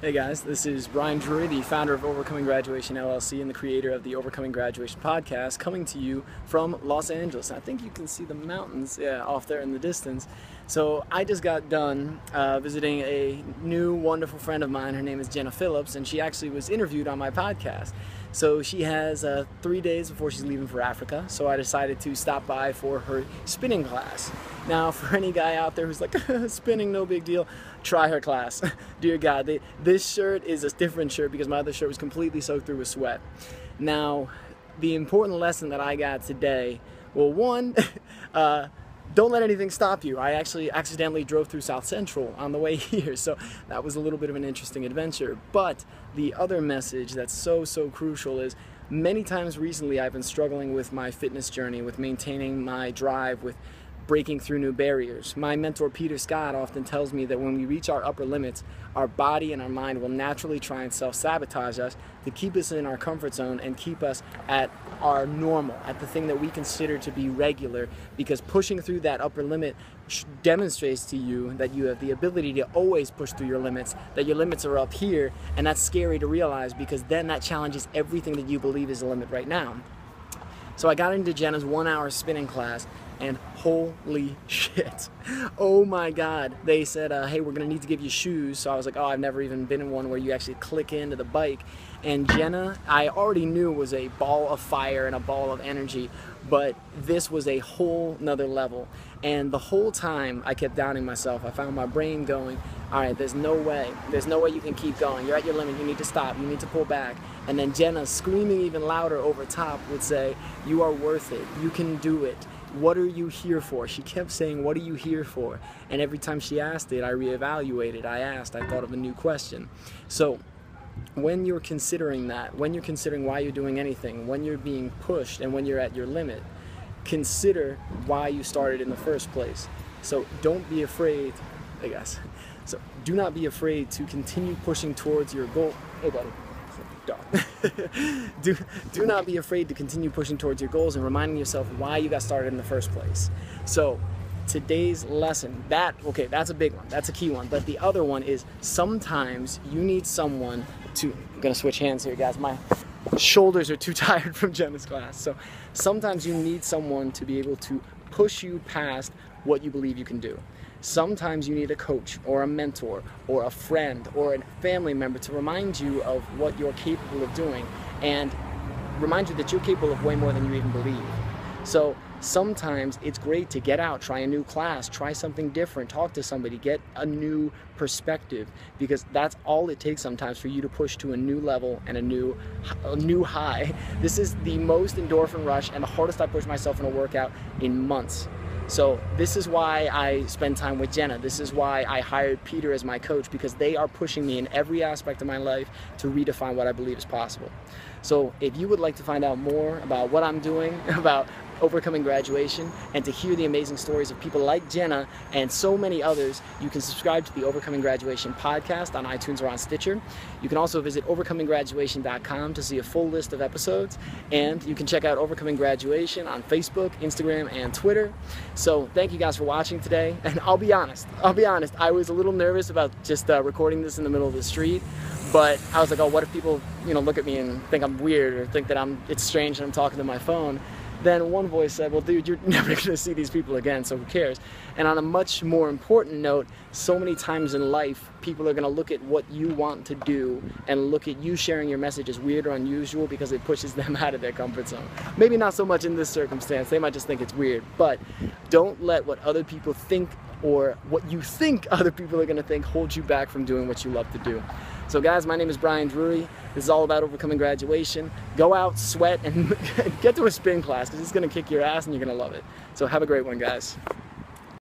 Hey guys, this is Brian Drury, the founder of Overcoming Graduation LLC and the creator of the Overcoming Graduation podcast, coming to you from Los Angeles. I think you can see the mountains off there in the distance. So I just got done visiting a new wonderful friend of mine. Her name is Jenna Phillips, and she actually was interviewed on my podcast. So she has 3 days before she's leaving for Africa, so I decided to stop by for her spinning class. Now, for any guy out there who's like, spinning, no big deal, try her class. Dear God, this shirt is a different shirt because my other shirt was completely soaked through with sweat. Now, the important lesson that I got today, well, one, don't let anything stop you. I actually accidentally drove through South Central on the way here, so that was a little bit of an interesting adventure. But the other message that's so crucial is many times recently I've been struggling with my fitness journey, with maintaining my drive, with breaking through new barriers. My mentor Peter Scott often tells me that when we reach our upper limits, our body and our mind will naturally try and self-sabotage us to keep us in our comfort zone and keep us at our normal, at the thing that we consider to be regular, because pushing through that upper limit demonstrates to you that you have the ability to always push through your limits, that your limits are up here, and that's scary to realize because then that challenges everything that you believe is a limit right now. So I got into Jenna's 1-hour spinning class, and holy shit, oh my God, they said, hey, we're gonna need to give you shoes. So I was like, oh, I've never even been in one where you actually click into the bike. And Jenna, I already knew was a ball of fire and a ball of energy, but this was a whole nother level. And the whole time I kept doubting myself. I found my brain going, all right, there's no way you can keep going. You're at your limit, you need to stop, you need to pull back. And then Jenna, screaming even louder over top, would say, you are worth it, you can do it. What are you here for? She kept saying, what are you here for? And every time she asked it, I reevaluated. I thought of a new question. So when you're considering that, when you're considering why you're doing anything, when you're being pushed and when you're at your limit, consider why you started in the first place. So don't be afraid, I guess. So do not be afraid to continue pushing towards your goal. Hey buddy. do not be afraid to continue pushing towards your goals and reminding yourself why you got started in the first place. So today's lesson, that's a big one, that's a key one, but the other one is sometimes you need someone to, I'm gonna switch hands here guys, my shoulders are too tired from Jenna's class. So sometimes you need someone to be able to push you past what you believe you can do. Sometimes you need a coach or a mentor or a friend or a family member to remind you of what you're capable of doing and remind you that you're capable of way more than you even believe. So sometimes it's great to get out, try a new class, try something different, talk to somebody, get a new perspective, because that's all it takes sometimes for you to push to a new level and a new high. This is the most endorphin rush and the hardest I pushed myself in a workout in months. So this is why I spend time with Jenna. This is why I hired Peter as my coach, because they are pushing me in every aspect of my life to redefine what I believe is possible. So if you would like to find out more about what I'm doing, about overcoming graduation, and to hear the amazing stories of people like Jenna and so many others, you can subscribe to the Overcoming Graduation podcast on iTunes or on Stitcher. You can also visit overcominggraduation.com to see a full list of episodes, and you can check out Overcoming Graduation on Facebook, Instagram, and Twitter. So thank you guys for watching today, and I'll be honest, I was a little nervous about just recording this in the middle of the street, but I was like, oh, what if people look at me and think I'm weird or think that it's strange that I'm talking to my phone? Then one voice said, well, dude, you're never going to see these people again, so who cares? And on a much more important note, so many times in life, people are going to look at what you want to do and look at you sharing your message as weird or unusual because it pushes them out of their comfort zone. Maybe not so much in this circumstance. They might just think it's weird, but don't let what other people think or what you think other people are going to think hold you back from doing what you love to do. So guys, my name is Brian Drury. This is all about overcoming graduation. Go out, sweat, and get to a spin class because it's going to kick your ass and you're going to love it. So have a great one, guys.